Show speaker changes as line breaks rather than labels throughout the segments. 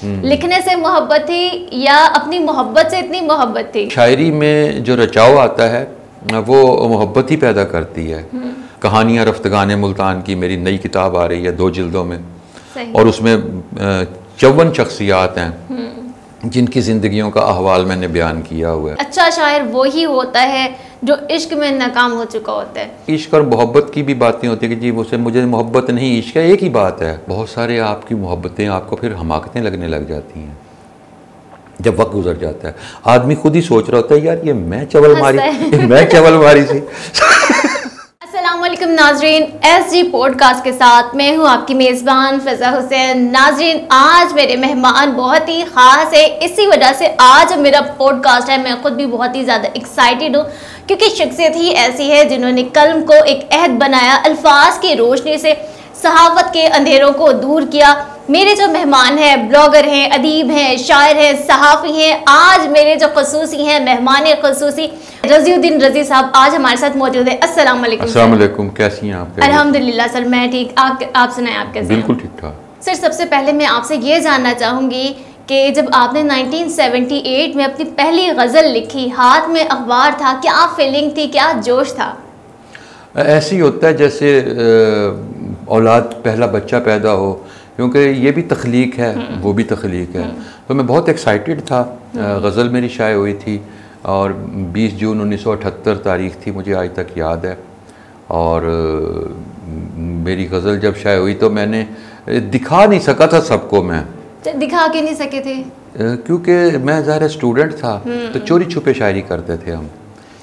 लिखने से मोहब्बत थी या अपनी मोहब्बत से इतनी मोहब्बत थी?
शायरी में जो रचाव आता है वो मोहब्बत ही पैदा करती है। कहानियाँ रफ्तगान मुल्तान की मेरी नई किताब आ रही है 2 जिल्दों में, और उसमें 54 शख्सियात हैं जिनकी ज़िंदगियों का अहवाल मैंने बयान किया हुआ है।
अच्छा शायर वो ही होता है जो इश्क में नाकाम हो चुका होता है।
इश्क और मोहब्बत की भी बातें होती हैं कि जी मुझे मोहब्बत नहीं, इश्क है, एक ही बात है। बहुत सारे आपकी मोहब्बतें आपको फिर हमाकतें लगने लग जाती हैं जब वक्त गुजर जाता है। आदमी खुद ही सोच रहा होता है यार ये मैं चवल मारी थी।
अस्सलामुअलैकुम नाजरीन, SG पॉडकास्ट के साथ मैं हूं आपकी मेज़बान फ़िज़ा हुसैन। नाजरीन, आज मेरे मेहमान बहुत ही ख़ास है, इसी वजह से आज मेरा पॉडकास्ट है। मैं खुद भी बहुत ही ज़्यादा एक्साइटेड हूँ क्योंकि शख्सियत ही ऐसी है जिन्होंने कलम को एक अहद बनाया, अल्फाज की रोशनी से सहावत के अंधेरों को दूर किया। मेरे जो मेहमान हैं ब्लॉगर हैं, अदीब हैं, शायर हैं, सहाफ़ी हैं। आज मेरे जो खसूसी हैं मेहमान खसूसी रज़ीउद्दीन रज़ी साहब आज हमारे साथ मौजूद है। अस्सलाम वालेकुम।
अस्सलाम वालेकुम, कैसी हैं आप?
अल्हम्दुलिल्लाह सर, मैं ठीक। आप सुनाएं, आप कैसे?
बिल्कुल ठीक ठाक।
सर सबसे पहले मैं आपसे ये जानना चाहूँगी कि जब आपने 1978 में अपनी पहली गज़ल लिखी, हाथ में अखबार था, क्या फीलिंग थी, क्या जोश था?
ऐसे ही होता है जैसे औलाद, पहला बच्चा पैदा हो, क्योंकि ये भी तख्लीक है, वो भी तख्लीक है। तो मैं बहुत एक्साइटेड था। गज़ल मेरी शाये हुई थी और 20 जून 1978 तारीख़ थी, मुझे आज तक याद है। और मेरी गज़ल जब शाये हुई तो मैंने दिखा नहीं सका था सबको। मैं
दिखा के नहीं सके थे
क्योंकि मैं ज़ाहिर स्टूडेंट था, तो चोरी छुपे शायरी करते थे हम,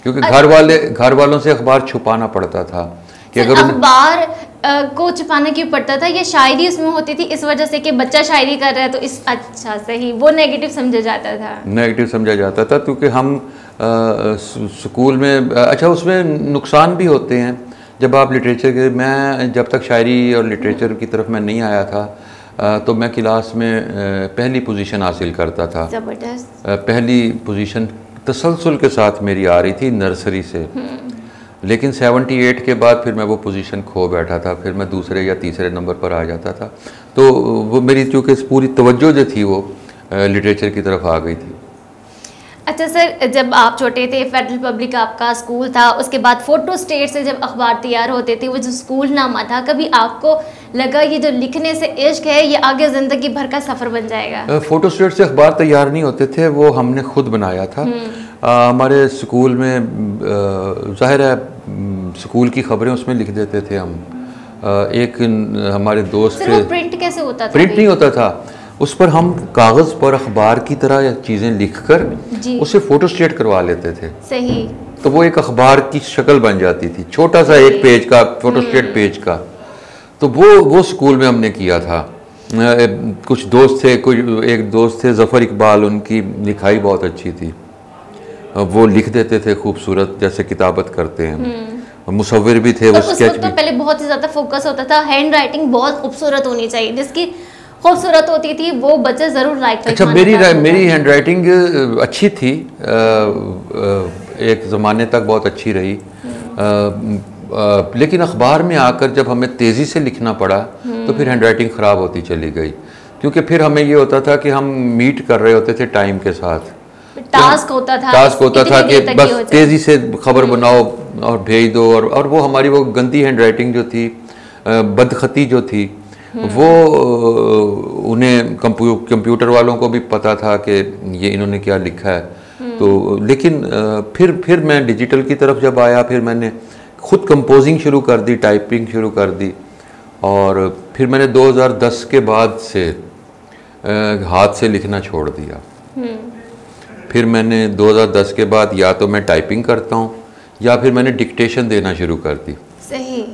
क्योंकि घर वालों से अखबार छुपाना पड़ता था कि अगर
अखबार को छुपाना क्यों पड़ता था? ये शायरी उसमें होती थी इस वजह से कि बच्चा शायरी कर रहा है तो इस अच्छा सही वो नेगेटिव समझा जाता था।
नेगेटिव समझा जाता था क्योंकि हम स्कूल में अच्छा उसमें नुकसान भी होते हैं जब आप लिटरेचर के, मैं जब तक शायरी और लिटरेचर की तरफ मैं नहीं आया था तो मैं क्लास में पहली पोजीशन हासिल करता था।
ज़बरदस्त।
पहली पोजीशन तसलसल के साथ मेरी आ रही थी नर्सरी से, लेकिन 78 के बाद फिर मैं वो पोजीशन खो बैठा था। फिर मैं दूसरे या तीसरे नंबर पर आ जाता था, तो वो मेरी चूँकि पूरी तवज्जो जो थी वो लिटरेचर की तरफ आ गई थी।
अच्छा सर, जब आप छोटे थे फेडरल पब्लिक आपका स्कूल था, उसके बाद फ़ोटो स्टेट से जब अखबार तैयार होते थे, वो जो स्कूल नामा था, कभी आपको लगा ये जो लिखने से इश्क है ये आगे ज़िंदगी भर का सफ़र बन जाएगा?
फ़ोटो स्टेट से अखबार तैयार नहीं होते थे, वो हमने खुद बनाया था। हमारे स्कूल में ज़ाहिर है स्कूल की खबरें उसमें लिख देते थे हम। एक हमारे दोस्त थे।
प्रिंट कैसे होता था?
प्रिंट नहीं होता था, उस पर हम कागज़ पर अखबार की तरह चीज़ें लिखकर उसे फ़ोटो स्टेट करवा लेते थे।
सही। तो
वो एक अखबार की शक्ल बन जाती थी, छोटा सा एक पेज का फ़ोटो स्टेट पेज का। तो वो स्कूल में हमने किया था। कुछ दोस्त थे, एक दोस्त थे ज़फ़र इकबाल, उनकी लिखाई बहुत अच्छी थी, वो लिख देते थे खूबसूरत जैसे किताबत करते हैं। मुसव्विर भी थे, वो स्केच भी।
तो पहले बहुत ही ज़्यादा फोकस होता था, हैंड राइटिंग बहुत खूबसूरत होनी चाहिए, जिसकी खूबसूरत होती थी वो बच्चे ज़रूर राइट।
अच्छा, मेरी हैंड राइटिंग अच्छी थी, एक ज़माने तक बहुत अच्छी रही, लेकिन अखबार में आकर जब हमें तेज़ी से लिखना पड़ा तो फिर हैंड राइटिंग ख़राब होती चली गई, क्योंकि फिर हमें ये होता था कि हम मीट कर रहे होते थे टाइम के साथ।
टास्क होता था
कि बस तेज़ी से खबर बनाओ और भेज दो, और वो हमारी वो गंदी हैंड राइटिंग जो थी, बदखती जो थी, वो उन्हें कंप्यूटर वालों को भी पता था कि ये इन्होंने क्या लिखा है। तो लेकिन फिर मैं डिजिटल की तरफ जब आया, फिर मैंने खुद कंपोजिंग शुरू कर दी, टाइपिंग शुरू कर दी, और फिर मैंने 2010 के बाद से हाथ से लिखना छोड़ दिया। फिर मैंने 2010 के बाद या तो मैं टाइपिंग करता हूँ या फिर मैंने डिक्टेशन देना शुरू कर दी।
सही।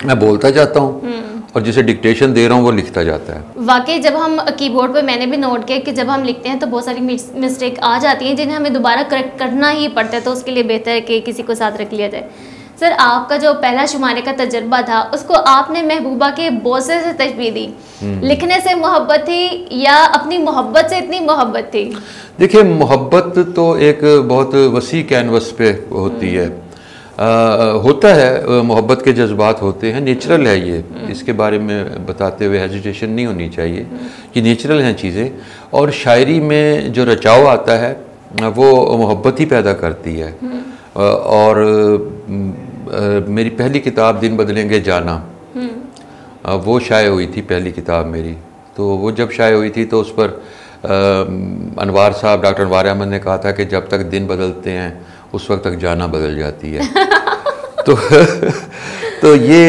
मैं बोलता जाता हूँ और जिसे डिक्टेशन दे रहा हूँ वो लिखता जाता है।
वाकई जब हम कीबोर्ड पे, मैंने भी नोट किया कि जब हम लिखते हैं तो बहुत सारी मिस्टेक आ जाती हैं जिन्हें हमें दोबारा करेक्ट करना ही पड़ता है, तो उसके लिए बेहतर है कि किसी को साथ रख लिया जाए। सर, आपका जो पहला शुमारे का तजर्बा था उसको आपने महबूबा के बोसे से तशबीह दी, लिखने से मोहब्बत थी या अपनी मोहब्बत से इतनी मोहब्बत थी? देखिए,
मोहब्बत तो एक बहुत वसी कैनवस पे होती है। होता है, मोहब्बत के जज्बात होते हैं, नेचुरल है ये, इसके बारे में बताते हुए हेजिटेशन नहीं होनी चाहिए, ये नेचुरल हैं चीज़ें। और शायरी में जो रचाव आता है वो मोहब्बत ही पैदा करती है। और मेरी पहली किताब दिन बदलेंगे जाना, वो शाये हुई थी पहली किताब मेरी। तो वो जब शाये हुई थी तो उस पर अनवार साहब, डॉक्टर अनवार अहमद ने कहा था कि जब तक दिन बदलते हैं उस वक्त तक जाना बदल जाती है। तो ये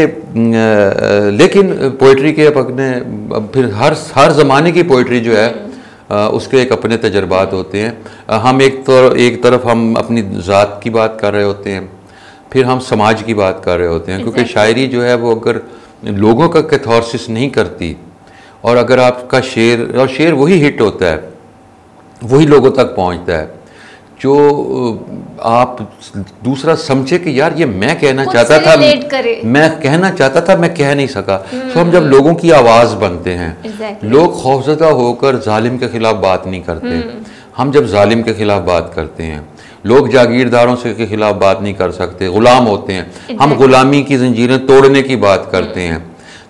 लेकिन पोइट्री के अपने फिर हर ज़माने की पोइट्री जो है उसके एक अपने तजर्बात होते हैं। हम एक तरफ हम अपनी ज़ात की बात कर रहे होते हैं, फिर हम समाज की बात कर रहे होते हैं, क्योंकि शायरी जो है वो अगर लोगों का कैथारसिस नहीं करती, और अगर आपका शेर वही हिट होता है, वही लोगों तक पहुंचता है जो आप दूसरा समझे कि यार ये मैं कहना चाहता था, मैं कहना चाहता था, मैं कह नहीं सका। तो हम जब लोगों की आवाज़ बनते हैं, लोग खौफजदा होकर जालिम के खिलाफ बात नहीं करते। हम जब जालिम के खिलाफ बात करते हैं, लोग जागीरदारों से के खिलाफ बात नहीं कर सकते, गुलाम होते हैं, हम गुलामी की जंजीरें तोड़ने की बात करते हैं।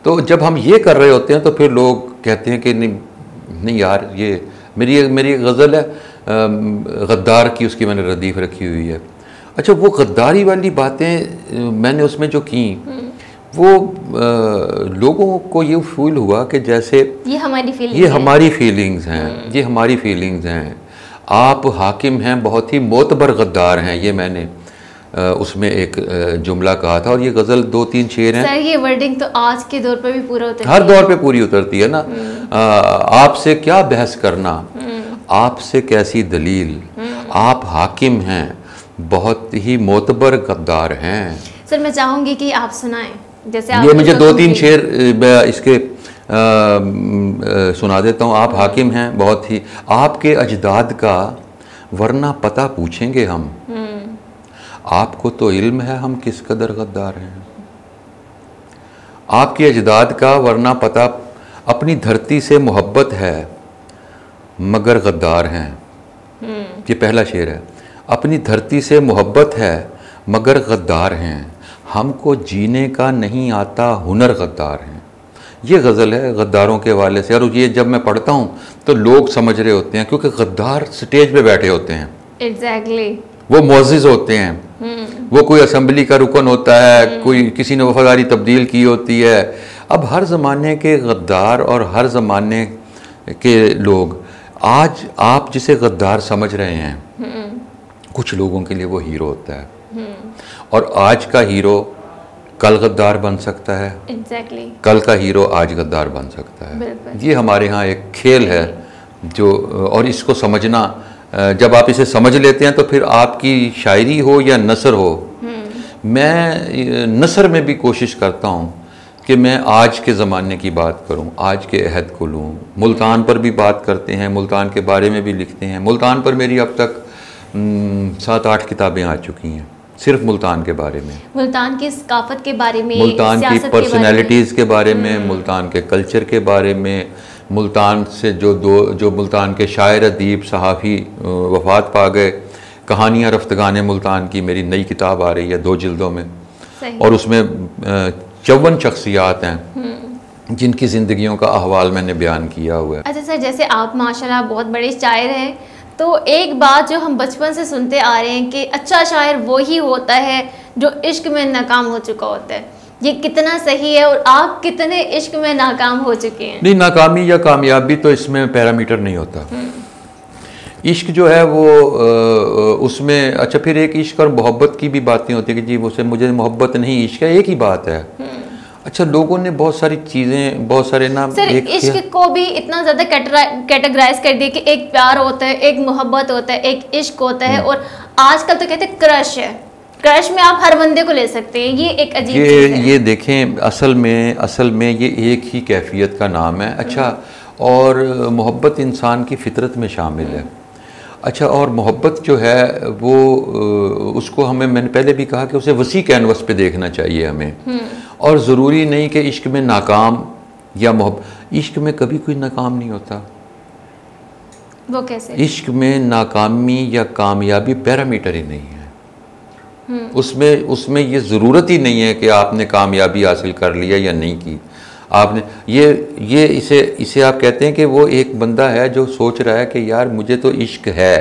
तो जब हम ये कर रहे होते हैं तो फिर लोग कहते हैं कि नहीं यार, ये मेरी गज़ल है गद्दार की, उसकी मैंने रदीफ रखी हुई है। अच्छा, वो गद्दारी वाली बातें मैंने उसमें जो की, वो लोगों को ये फील हुआ कि जैसे ये हमारी फीलिंग्स हैं, ये हमारी फीलिंग्स हैं। आप हाकिम हैं, बहुत ही मोतबर गद्दार हैं, ये मैंने उसमें एक जुमला कहा था। और ये गज़ल 2-3 शेर हैं।
सर, ये वर्डिंग तो आज के दौर पर भी पूरा उतरती है,
हर दौर पे पूरी उतरती है ना। आपसे क्या बहस करना, आपसे कैसी दलील, आप हाकिम हैं, बहुत ही मोतबर गद्दार हैं।
सर, मैं चाहूँगी कि आप सुनाएं, जैसे
ये मुझे 2-3 शेर इसके सुना देता हूँ। आप हाकिम हैं, बहुत ही, आपके अजदाद का वरना पता पूछेंगे हम, आपको तो इल्म है हम किस कदर गद्दार हैं। आपके अजदाद का वरना पता, अपनी धरती से मोहब्बत है मगर गद्दार हैं। ये पहला शेर है। अपनी धरती से मोहब्बत है मगर गद्दार हैं, हमको जीने का नहीं आता हुनर गद्दार हैं। ये गज़ल है गद्दारों के हवाले से। और ये जब मैं पढ़ता हूँ तो लोग समझ रहे होते हैं, क्योंकि गद्दार स्टेज पे बैठे होते हैं।
एग्जैक्टली।
वो मुअज़्ज़िज़ होते हैं, वो कोई असेंबली का रुकन होता है, कोई किसी ने वफादारी तब्दील की होती है। अब हर ज़माने के गद्दार और हर ज़माने के लोग, आज आप जिसे गद्दार समझ रहे हैं, कुछ लोगों के लिए वो हीरो होता है। और आज का हीरो कल गद्दार बन सकता है।
एग्जैक्टली।
कल का हीरो आज गद्दार बन सकता है। ये हमारे यहाँ एक खेल है जो, और इसको समझना, जब आप इसे समझ लेते हैं तो फिर आपकी शायरी हो या नसर हो, मैं नसर में भी कोशिश करता हूँ कि मैं आज के ज़माने की बात करूँ, आज के अहद को लूँ। मुल्तान पर भी बात करते हैं, मुल्तान के बारे में भी लिखते हैं। मुल्तान पर मेरी अब तक 7-8 किताबें आ चुकी हैं, सिर्फ मुल्तान के बारे में,
मुल्तान की सकाफत के बारे में,
मुल्तान की पर्सनैलिटीज़ के बारे में, मुल्तान के कल्चर के बारे में, मुल्तान से जो मुल्तान के शायर, अदीब, सहाफ़ी वफ़ात पा गए, कहानियाँ रफ्तगाने मुल्तान की, मेरी नई किताब आ रही है 2 जिल्दों में। और उसमें 54 शख्सियात हैं जिनकी ज़िंदगियों का अहवाल मैंने बयान किया हुआ है।
अच्छा सर, जैसे आप माशाल्लाह बहुत बड़े शायर हैं, तो एक बात जो हम बचपन से सुनते आ रहे हैं कि अच्छा शायर वो ही होता है जो इश्क में नाकाम हो चुका होता है, ये कितना सही है और आप कितने इश्क में नाकाम हो चुके हैं?
नहीं, नाकामी या कामयाबी तो इसमें पैरामीटर नहीं होता। इश्क जो है वो उसमें, अच्छा फिर एक इश्क और मोहब्बत की भी बातें होती है कि जी उसे मुझे मोहब्बत नहीं, इश्क है, एक ही बात है। अच्छा, लोगों ने बहुत सारी चीज़ें, बहुत सारे नाम,
सर इश्क को भी इतना ज़्यादा कैटेगराइज कर दिया कि एक प्यार होता है, एक मोहब्बत होता है, एक इश्क होता है, और आजकल तो कहते हैं क्रश है। क्रश में आप हर बंदे को ले सकते हैं, ये एक अजीब चीज़ है।
ये देखें, असल में ये एक ही कैफियत का नाम है। अच्छा, और मोहब्बत इंसान की फितरत में शामिल है। अच्छा, और मोहब्बत जो है वो उसको हमें, मैंने पहले भी कहा कि उसे वसी कैनवस पे देखना चाहिए हमें। और ज़रूरी नहीं कि इश्क में नाकाम या इश्क में कभी कोई नाकाम नहीं होता।
वो कैसे?
इश्क में नाकामी या कामयाबी पैरामीटर ही नहीं है। उसमें ये ज़रूरत ही नहीं है कि आपने कामयाबी हासिल कर लिया या नहीं की। आपने ये इसे आप कहते हैं कि वो एक बंदा है जो सोच रहा है कि यार मुझे तो इश्क है।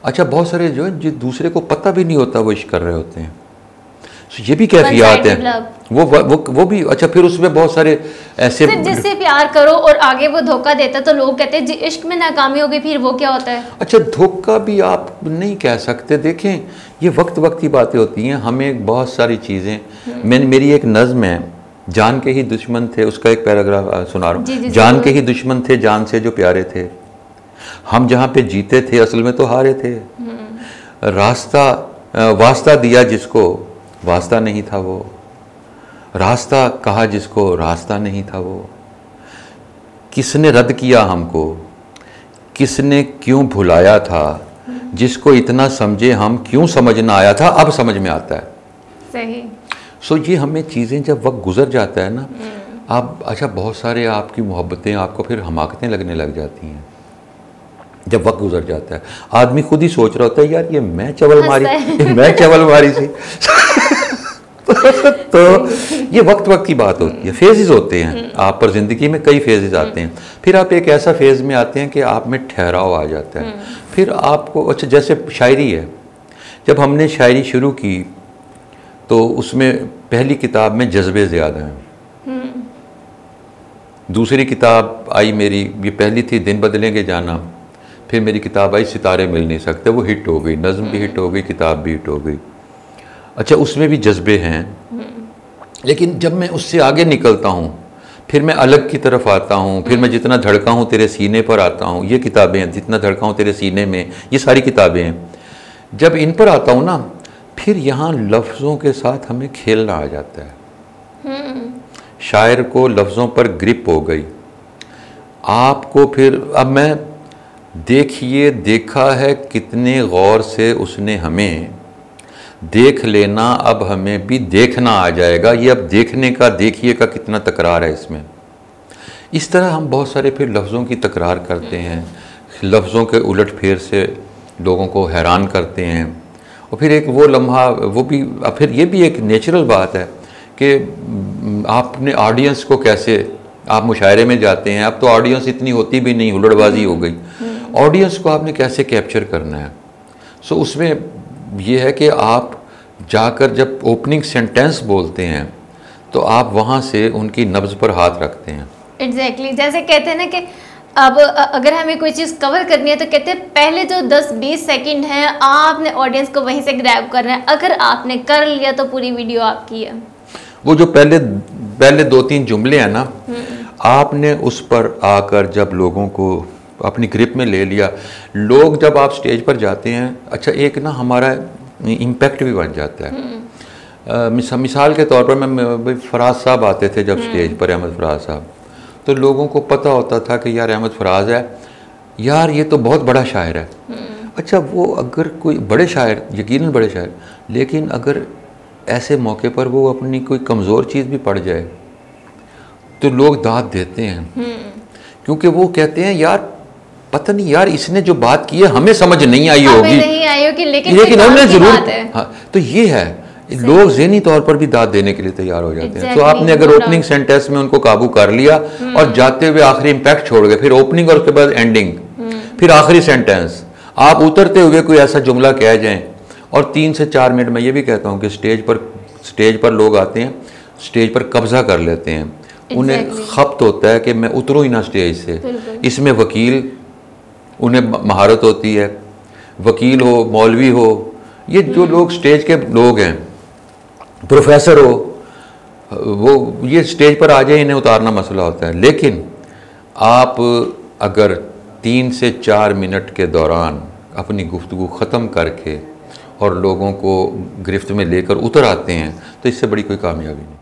अच्छा, बहुत सारे जो दूसरे को पता भी नहीं होता वो इश्क कर रहे होते हैं, तो ये भी कैफियत है वो भी। अच्छा, फिर उसमें बहुत सारे ऐसे
जिससे प्यार करो और आगे वो धोखा देता तो लोग कहते हैं जी इश्क में नाकामी हो गई, फिर वो क्या होता है?
अच्छा, धोखा भी आप नहीं कह सकते। देखें, ये वक्त वक्त की बातें होती हैं। हमें बहुत सारी चीज़ें, मेरी एक नज़्म है, जान के ही दुश्मन थे, उसका एक पैराग्राफ सुना रहा हूँ। जान के ही दुश्मन थे, जान से जो प्यारे थे, हम जहाँ पे जीते थे असल में तो हारे थे। वास्ता दिया जिसको वास्ता नहीं था वो, रास्ता कहा जिसको रास्ता नहीं था वो, किसने रद्द किया हमको, किसने क्यों भुलाया था, जिसको इतना समझे हम क्यों समझना आया था, अब समझ में आता है।
सही।
सो ये हमें चीज़ें जब वक्त गुजर जाता है ना, आप अच्छा बहुत सारे आपकी मोहब्बतें आपको फिर हमाकतें लगने लग जाती हैं जब वक्त गुजर जाता है। आदमी खुद ही सोच रहा होता है यार ये मैं चवल मारी थी तो ये वक्त की बात होती है, फेजेस होते हैं आप पर, ज़िंदगी में कई फेजेस आते हैं। फिर आप एक ऐसा फेज़ में आते हैं कि आप में ठहराव आ जाता है। फिर आपको अच्छा, जैसे शायरी है, जब हमने शायरी शुरू की तो उसमें पहली किताब में जज्बे ज़्यादा हैं। दूसरी किताब आई मेरी, ये पहली थी दिन बदलेंगे जाना, फिर मेरी किताब आई सितारे मिल नहीं सकते, वो हिट हो गई, नज़्म भी हिट हो गई, किताब भी हिट हो गई। अच्छा, उसमें भी जज्बे हैं, लेकिन जब मैं उससे आगे निकलता हूँ फिर मैं अलग की तरफ आता हूँ, फिर मैं जितना धड़का हूँ तेरे सीने पर आता हूँ, ये किताबें हैं, जितना धड़का हूँ तेरे सीने में, ये सारी किताबें हैं। जब इन पर आता हूँ ना, फिर यहाँ लफ्ज़ों के साथ हमें खेलना आ जाता है। शायर को लफ्ज़ों पर ग्रिप हो गई, आपको फिर अब मैं देखिए देखा है कितने गौर से उसने हमें, देख लेना अब हमें भी देखना आ जाएगा। ये अब देखने का देखिए का कितना तकरार है इसमें। इस तरह हम बहुत सारे फिर लफ्ज़ों की तकरार करते हैं, लफ्ज़ों के उलट फेर से लोगों को हैरान करते हैं। और फिर एक वो लम्हा, वो भी फिर ये भी एक नेचुरल बात है कि आपने ऑडियंस को कैसे, आप मुशायरे में जाते हैं, अब तो ऑडियंस इतनी होती भी नहीं, हुल्लड़बाजी हो गई, ऑडियंस को आपने कैसे कैप्चर करना है। सो उसमें ये है कि आप जाकर जब ओपनिंग सेंटेंस बोलते हैं तो आप वहाँ से उनकी नब्ज़ पर हाथ रखते हैं।
एग्जैक्टली जैसे कहते हैं ना कि अब अगर हमें कोई चीज़ कवर करनी है तो कहते हैं पहले जो 10-20 सेकंड हैं आपने ऑडियंस को वहीं से ग्रैब करना है, अगर आपने कर लिया तो पूरी वीडियो आपकी है।
वो जो पहले 2-3 जुमले हैं ना, आपने उस पर आकर जब लोगों को अपनी ग्रिप में ले लिया, लोग जब आप स्टेज पर जाते हैं, अच्छा एक ना हमारा इम्पैक्ट भी बन जाता है। मिसाल के तौर पर मैं फराज साहब आते थे जब स्टेज पर, अहमद फराज साहब, तो लोगों को पता होता था कि यार अहमद फराज है, यार ये तो बहुत बड़ा शायर है। अच्छा, वो अगर कोई बड़े शायर, यकीनन बड़े शायर, लेकिन अगर ऐसे मौके पर वो अपनी कोई कमज़ोर चीज़ भी पड़ जाए तो लोग दाद देते हैं, क्योंकि वो कहते हैं यार पता नहीं यार इसने जो बात की है हमें समझ नहीं आई होगी, लेकिन हमने जरूर, हाँ, तो ये है, लोग ज़हनी तौर पर भी दाद देने के लिए तैयार हो जाते हैं। तो आपने अगर ओपनिंग सेंटेंस में उनको काबू कर लिया और जाते हुए आखिरी इम्पैक्ट छोड़ गए, फिर ओपनिंग और उसके बाद एंडिंग, फिर आखिरी सेंटेंस, आप उतरते हुए कोई ऐसा जुमला कह जाएं, और 3 से 4 मिनट में ये भी कहता हूँ कि स्टेज पर लोग आते हैं, स्टेज पर कब्जा कर लेते हैं, उन्हें खप्त होता है कि मैं उतरूँ ही ना स्टेज से। इसमें वकील, उन्हें महारत होती है, वकील हो, मौलवी हो, ये जो लोग स्टेज के लोग हैं, प्रोफेसर हो, वो ये स्टेज पर आ जाए, इन्हें उतारना मसला होता है। लेकिन आप अगर 3 से 4 मिनट के दौरान अपनी गुफ्तगू ख़त्म करके और लोगों को गिरफ्त में लेकर उतर आते हैं तो इससे बड़ी कोई कामयाबी नहीं।